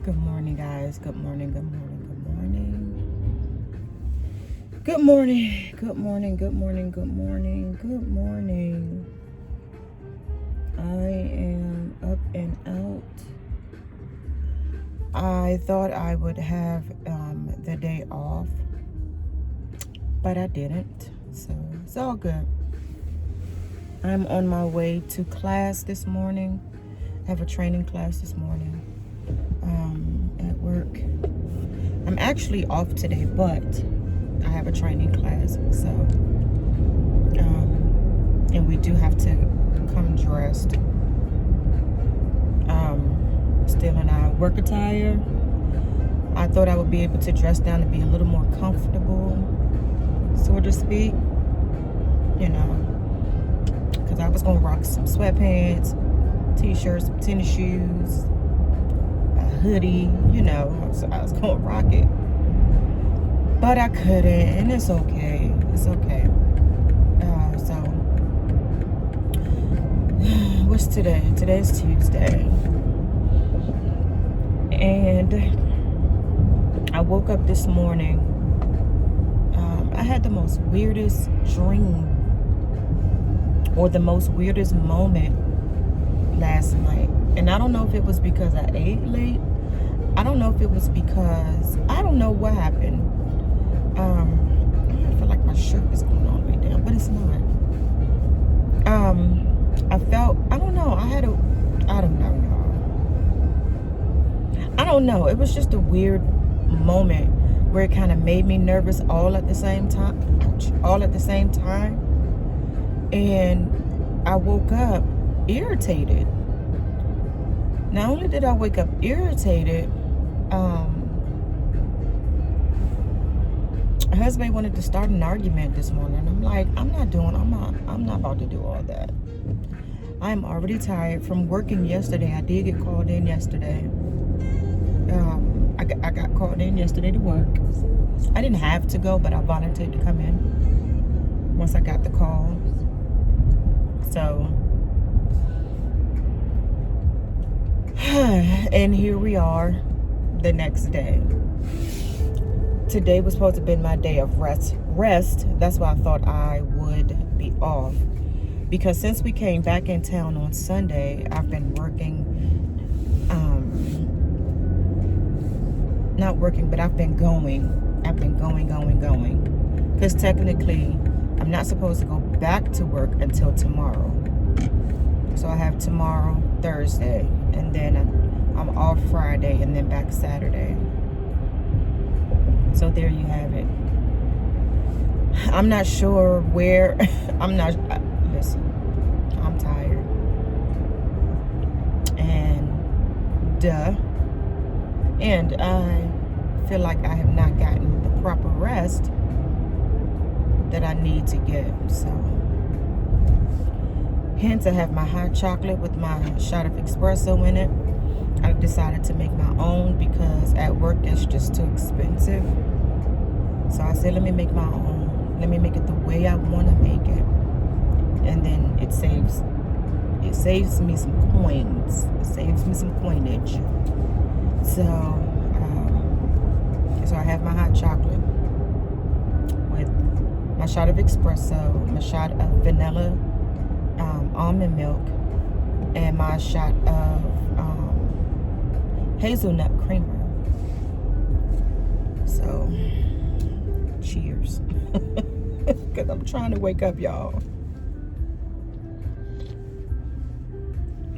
Good morning, guys. Good morning, good morning, good morning. Good morning, good morning, good morning, good morning, good morning. I am up and out. I thought I would have the day off, but I didn't, so it's all good. I'm on my way to class this morning. I have a training class this morning at work. I'm actually off today, but I have a training class, so and we do have to come dressed. Still in our work attire. I thought I would be able to dress down and be a little more comfortable, so to speak, you know, because I was gonna rock some sweatpants, t-shirts, some tennis shoes, a hoodie, you know, so I was gonna rock it, but I couldn't, and it's okay. It's okay. So what's today? Today's Tuesday, and I woke up this morning. I had the most weirdest dream, or the most weirdest moment last night, and I don't know if it was because I ate late. I don't know if it was because I don't know what happened. I feel like my shirt is going all the way down, but it's not. I felt, I don't know, I don't know, y'all. I don't know. It was just a weird moment where it kind of made me nervous all at the same time. All at the same time. And I woke up irritated. Not only did I wake up irritated, my husband wanted to start an argument this morning. I'm like, I'm not about to do all that. I'm already tired from working yesterday. I did get called in yesterday. I got called in yesterday to work. I didn't have to go, but I volunteered to come in once I got the call. So, and here we are the next day. Today was supposed to have been my day of rest. That's why I thought I would be off. Because since we came back in town on Sunday, I've been working, not working, but I've been going. Because technically, I'm not supposed to go back to work until tomorrow. So I have tomorrow, Thursday, and then I'm off Friday, and then back Saturday. So there you have it. I'm not sure where, listen, I'm tired. And I feel like I have not gotten the proper rest that I need to get. So, hence I have my hot chocolate with my shot of espresso in it. I decided to make my own because at work it's just too expensive. So I said, let me make my own. Let me make it the way I want to make it. And then it saves me some coins. It saves me some coinage. So, so I have my hot chocolate with my shot of espresso, my shot of vanilla almond milk, and my shot of hazelnut creamer. So, cheers. Because I'm trying to wake up, y'all.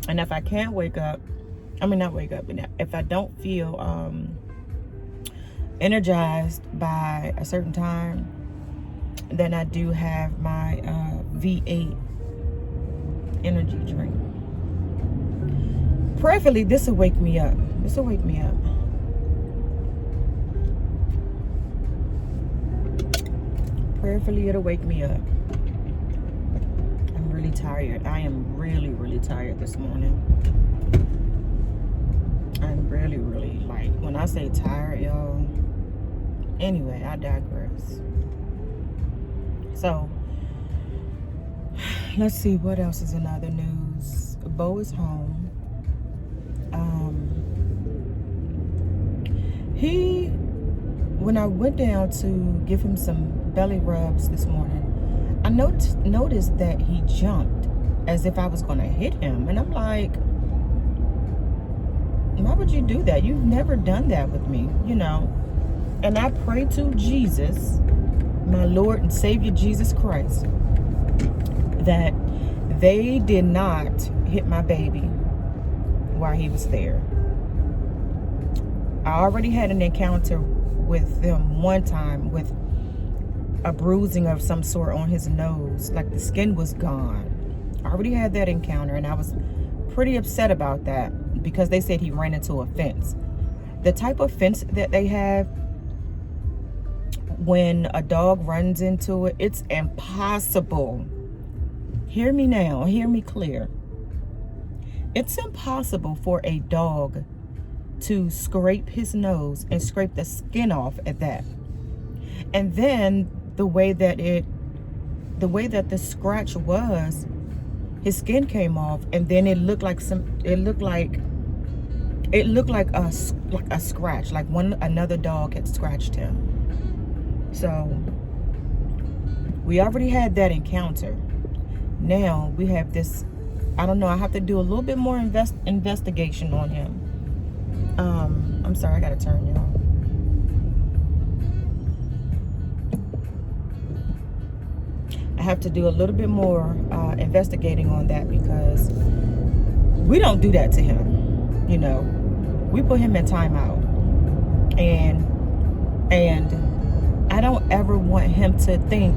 And if I can't wake up, if I don't feel energized by a certain time, then I do have my V8 energy drink. Preferably, this will wake me up. Prayerfully, it'll wake me up. I'm really tired. I am really, really tired this morning. I'm really, really, like, when I say tired, y'all. Anyway, I digress. So, let's see what else is in other news. Bo is home. When I went down to give him some belly rubs this morning, I noticed that he jumped as if I was going to hit him. And I'm like, why would you do that? You've never done that with me, you know. And I pray to Jesus, my Lord and Savior Jesus Christ, that they did not hit my baby while he was there. I already had an encounter with them one time with a bruising of some sort on his nose, like the skin was gone. I already had that encounter, and I was pretty upset about that because they said he ran into a fence. The type of fence that they have, when a dog runs into it, it's impossible. Hear me now, hear me clear. It's impossible for a dog to scrape his nose and scrape the skin off at that. And then the way that the scratch was, his skin came off, and then it looked like a scratch, like another dog had scratched him. So we already had that encounter. Now we have this, I don't know, I have to do a little bit more investigation on him. I'm sorry, I gotta turn y'all. I have to do a little bit more investigating on that, because we don't do that to him, you know. We put him in timeout, and I don't ever want him to think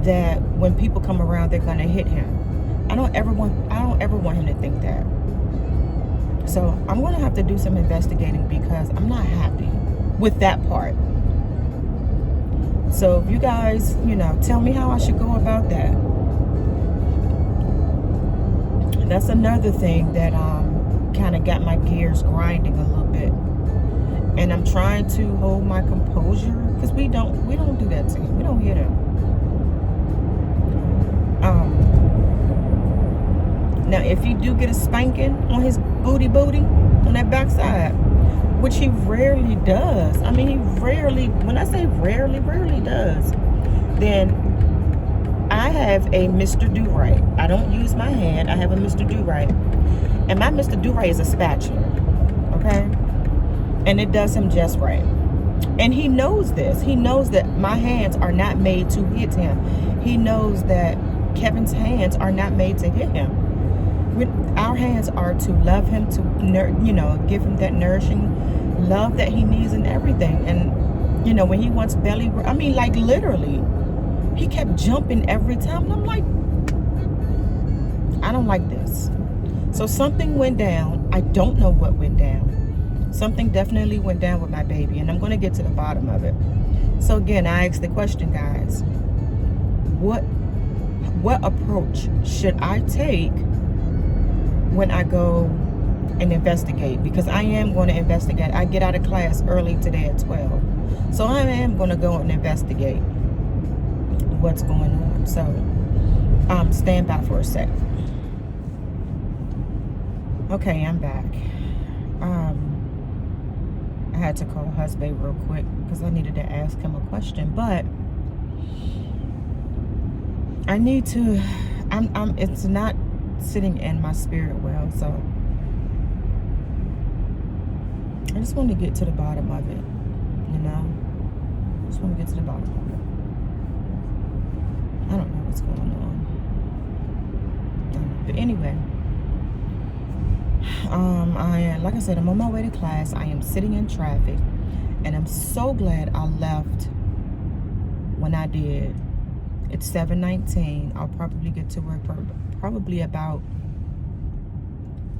that when people come around they're gonna hit him. I don't ever want him to think that. So I'm gonna have to do some investigating, because I'm not happy with that part. So if you guys, you know, tell me how I should go about that. That's another thing that kind of got my gears grinding a little bit. And I'm trying to hold my composure, because we don't do that to him. We don't hit him. Now, if he do get a spanking on his booty, on that backside, which he rarely does. I mean, he rarely, when I say rarely does, then I have a Mr. Do-Right. I don't use my hand. I have a Mr. Do-Right. And my Mr. Do-Right is a spatula, okay? And it does him just right. And he knows this. He knows that my hands are not made to hit him. He knows that Kevin's hands are not made to hit him. Our hands are to love him, to give him that nourishing love that he needs and everything. And you know, when he wants belly, I mean, like literally, he kept jumping every time, and I'm like, I don't like this. So something went down. I don't know what went down. Something definitely went down with my baby, and I'm going to get to the bottom of it. So again, I asked the question, guys, what approach should I take when I go and investigate? Because I am going to investigate. I get out of class early today at 12. So I am going to go and investigate what's going on. So stand by for a sec. Okay, I'm back. I had to call husband real quick because I needed to ask him a question, but I need to, it's not sitting in my spirit well, so I just want to get to the bottom of it, you know? Just want to get to the bottom of it. I don't know what's going on. But anyway, like I said, I'm on my way to class. I am sitting in traffic, and I'm so glad I left when I did. It's 7:19. I'll probably get to work probably about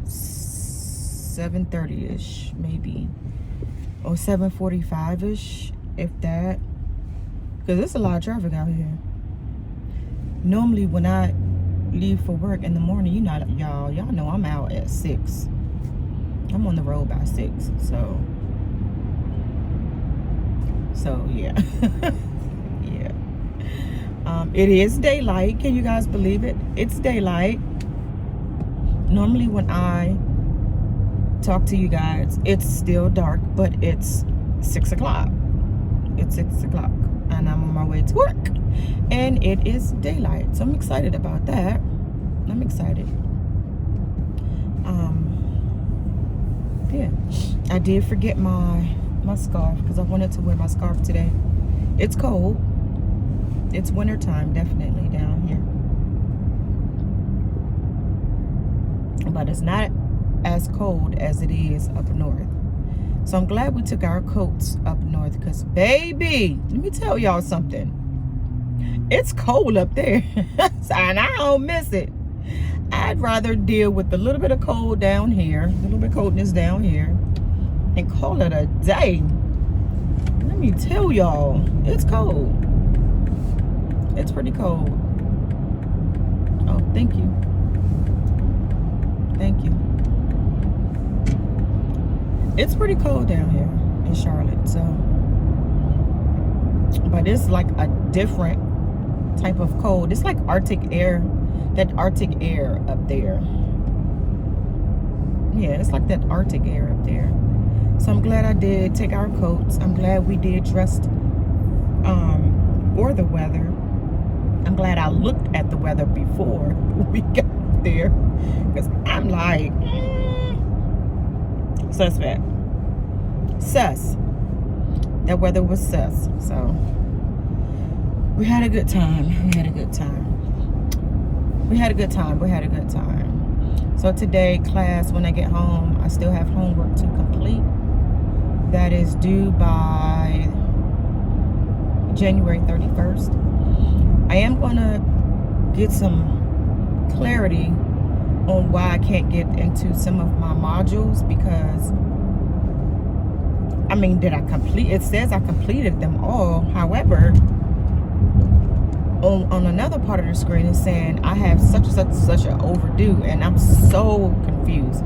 7:30-ish, maybe, or 7:45-ish, if that, because there's a lot of traffic out here. Normally when I leave for work in the morning, you know, y'all know I'm out at 6. I'm on the road by 6, so yeah. Yeah. It is daylight. Can you guys believe it? It's daylight. Normally when I talk to you guys, it's still dark, but it's 6 o'clock. It's 6 o'clock and I'm on my way to work, and it is daylight, so I'm excited about that. I'm excited. Yeah, I did forget my scarf because I wanted to wear my scarf today. It's cold. It's winter time, definitely down here, but it's not as cold as it is up north. So I'm glad we took our coats up north, because baby, let me tell y'all something. It's cold up there and I don't miss it. I'd rather deal with a little bit of cold down here, a little bit of coldness down here, and call it a day. Let me tell y'all, it's cold. It's pretty cold. Oh, thank you. Thank you. It's pretty cold down here in Charlotte, so, but it's like a different type of cold. It's like Arctic air, that Arctic air up there. Yeah, it's like that Arctic air up there. So I'm glad I did take our coats. I'm glad we did dress for the weather. I'm glad I looked at the weather before we got there, because I'm like, suspect. Sus. That weather was sus. So we had a good time. We had a good time. We had a good time. We had a good time. So today, class, when I get home, I still have homework to complete. That is due by January 31st. I am going to get some clarity on why I can't get into some of my modules, because I mean, did I complete? It says I completed them all. However, on another part of the screen is saying I have such an overdue, and I'm so confused.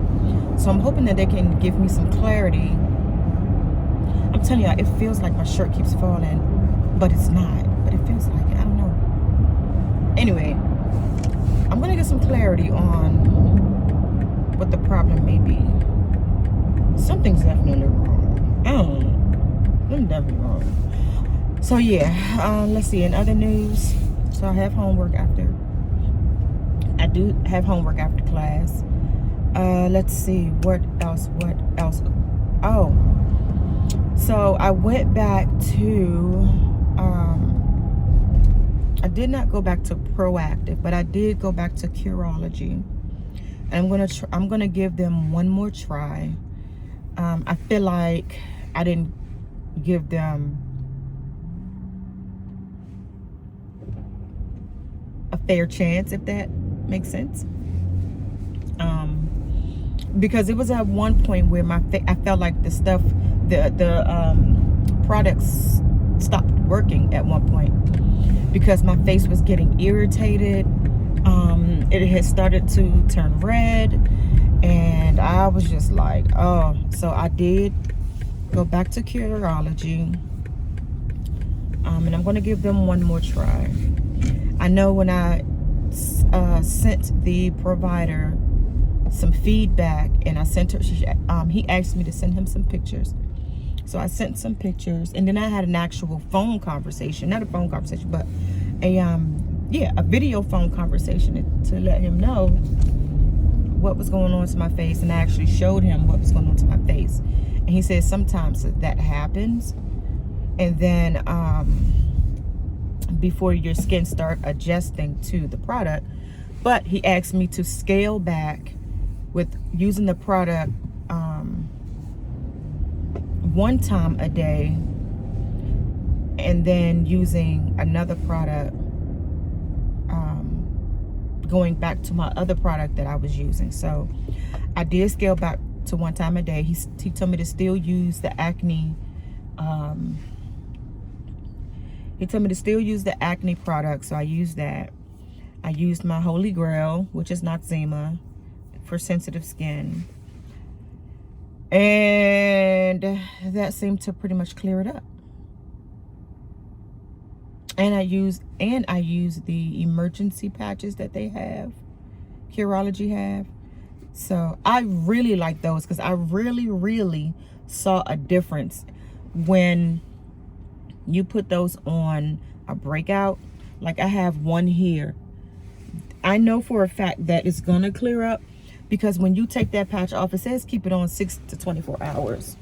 So I'm hoping that they can give me some clarity. I'm telling you, it feels like my shirt keeps falling, but it's not. But it feels like it. I don't know. Anyway, I'm gonna get some clarity on what the problem may be. Something's definitely wrong. I'm definitely wrong. So yeah, let's see. In other news, so I have homework after. I do have homework after class. Let's see, what else? Oh, so I went back to. I did not go back to Proactive, but I did go back to Curology, and I'm gonna give them one more try. I feel like I didn't give them a fair chance, if that makes sense. Because it was at one point where I felt like the stuff, the products stopped working at one point, because my face was getting irritated. It had started to turn red, and I was just like, oh. So I did go back to Curology, and I'm going to give them one more try. I know when I sent the provider some feedback, and I sent her, he asked me to send him some pictures. So I sent some pictures, and then I had an actual phone conversation, not a phone conversation, but a video phone conversation to let him know what was going on to my face, and I actually showed him what was going on to my face. And he said sometimes that happens, and then before your skin start adjusting to the product. But he asked me to scale back with using the product one time a day, and then using another product, going back to my other product that I was using. So I did scale back to one time a day. He told me to still use the acne. He told me to still use the acne product, so I used that. I used my Holy Grail, which is Noxzema, for sensitive skin. And that seemed to pretty much clear it up. And I use the emergency patches that they have, Curology have. So I really like those, because I really saw a difference when you put those on a breakout, like I have one here, I know for a fact that it's gonna clear up, because when you take that patch off, it says keep it on 6 to 24 hours.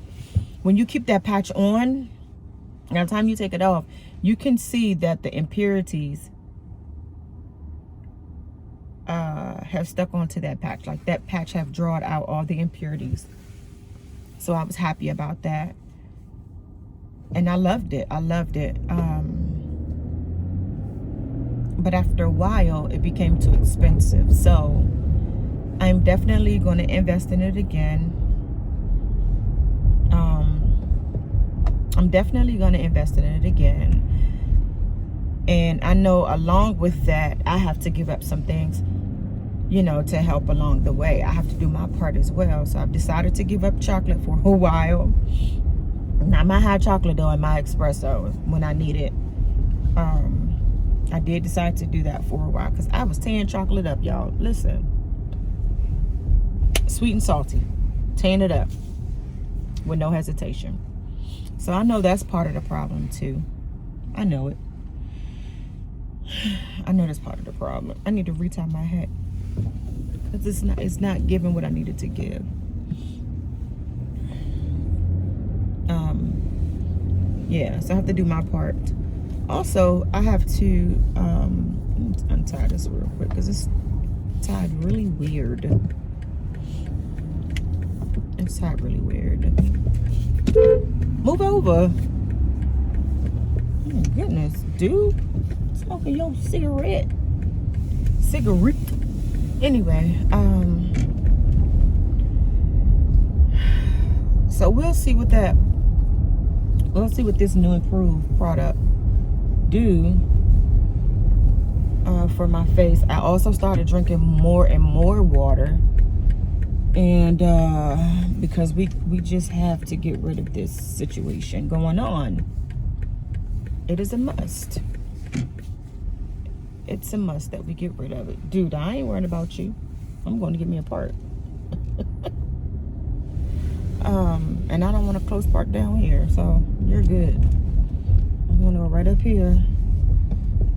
When you keep that patch on, by the time you take it off, you can see that the impurities have stuck onto that patch. Like that patch have drawn out all the impurities. So I was happy about that. And I loved it. I loved it. But after a while, it became too expensive. So I'm definitely going to invest in it again. I'm definitely going to invest in it again. And I know along with that, I have to give up some things, you know, to help along the way. I have to do my part as well. So I've decided to give up chocolate for a while. Not my hot chocolate though, and my espresso when I need it. I did decide to do that for a while because I was tearing chocolate up, y'all. Listen, sweet and salty, tearing it up with no hesitation. So I know that's part of the problem too. I know it. I know that's part of the problem. I need to retie my hat because it's not giving what I needed to give. Yeah, so I have to do my part. Also, I have to untie this real quick because it's tied really weird. It's tied really weird. Move over. Oh my goodness, dude. Smoking your cigarette. Anyway, so we'll see what this new improved product do for my face. I also started drinking more and more water, and because we just have to get rid of this situation going on. It is a must. It's a must that we get rid of it. Dude, I ain't worried about you. I'm going to get me a part. And I don't want a close park down here, so you're good. I'm going to go right up here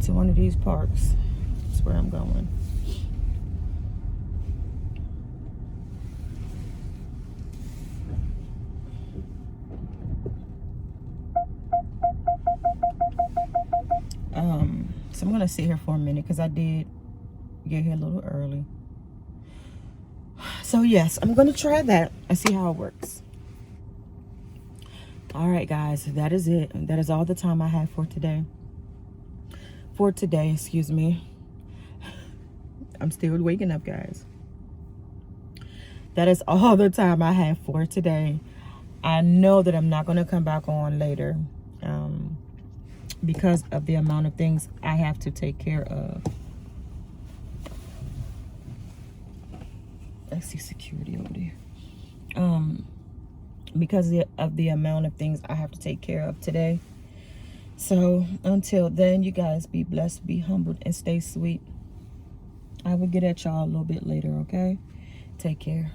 to one of these parks. That's where I'm going. So I'm going to sit here for a minute because I did get here a little early. So yes, I'm going to try that and see how it works. All right, guys, that is it. That is all the time I have for today. Excuse me. I'm still waking up, guys. That is all the time I have for today. I know that I'm not going to come back on later because of the amount of things I have to take care of. I see security over there. Because of the amount of things I have to take care of today. So until then, you guys be blessed, be humbled, and stay sweet. I will get at y'all a little bit later, okay? Take care.